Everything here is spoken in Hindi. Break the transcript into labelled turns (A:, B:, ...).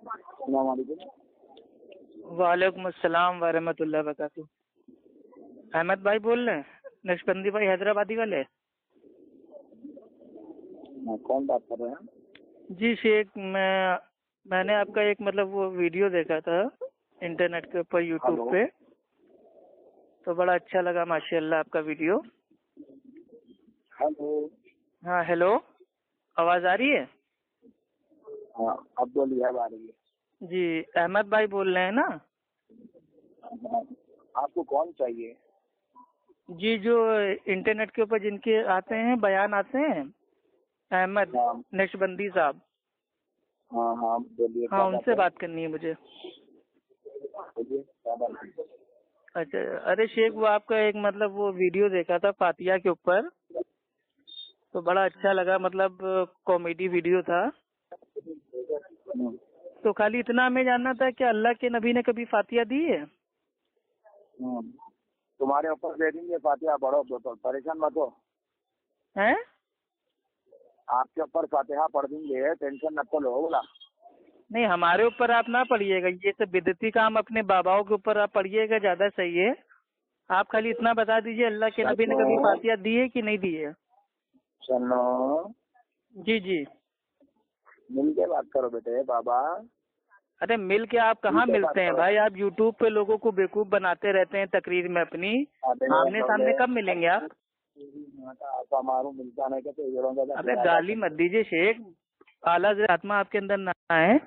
A: अस्सलाम वालेकुम।
B: वालेकुम अस्सलाम वरहमतुल्लाहि वबरकातुहू। अहमद भाई बोल रहे हैं, नक्शबंदी भाई हैदराबादी वाले?
A: कौन बात कर रहे हैं?
B: जी शेख, मैंने आपका एक वो वीडियो देखा था इंटरनेट के ऊपर, यूट्यूब
A: हेलो।
B: पे, तो बड़ा अच्छा लगा माशाल्लाह आपका वीडियो।
A: हेलो।
B: हाँ हेलो, आवाज़ आ रही है?
A: हाँ, अब बोलिए, अब आ रही है।
B: जी अहमद भाई बोल रहे हैं ना?
A: आपको कौन चाहिए?
B: जी, जो इंटरनेट के ऊपर जिनके आते हैं, बयान आते हैं, अहमद
A: हाँ
B: नक्शबंदी साहब।
A: हाँ हाँ, बोलिए
B: हाँ,
A: क्या बात
B: उनसे
A: है?
B: बात करनी है मुझे।
A: बोलिए क्या बात है?
B: अच्छा, अरे शेख, वो आपका एक वो वीडियो देखा था फातिहा के ऊपर, तो बड़ा अच्छा लगा, कॉमेडी वीडियो था।
A: हम्म,
B: तो खाली इतना हमें जानना था कि अल्लाह के नबी ने कभी फातिहा दी है?
A: तुम्हारे ऊपर दे देंगे फातिहा, पढ़ो तो परेशान मत हो।
B: हैं?
A: आपके ऊपर फातिहा पढ़ देंगे, टेंशन मत लो। बोला
B: नहीं, हमारे ऊपर आप ना पढ़िएगा, ये सब बिदती काम अपने बाबाओं के ऊपर आप पढ़िएगा, ज्यादा सही है। आप खाली इतना बता दीजिए, अल्लाह के नबी ने कभी
A: सुनो
B: फातिहा दी है कि नहीं दी है?
A: सुनो,
B: जी जी।
A: मिल के बात करो बेटे बाबा।
B: अरे मिल के आप
A: मिल
B: कहाँ
A: के बात
B: मिलते हैं
A: करो।
B: भाई? आप यूट्यूब पे लोगों को बेवकूफ बनाते रहते हैं तकरीर में अपनी।
A: अबे
B: आमने
A: बोले
B: सामने कब मिलेंगे आप?
A: आपा मारू मिलता नहीं, कहते
B: अबे गाली मत दीजिए शेख, आला आत्मा आपके अंदर ना आए।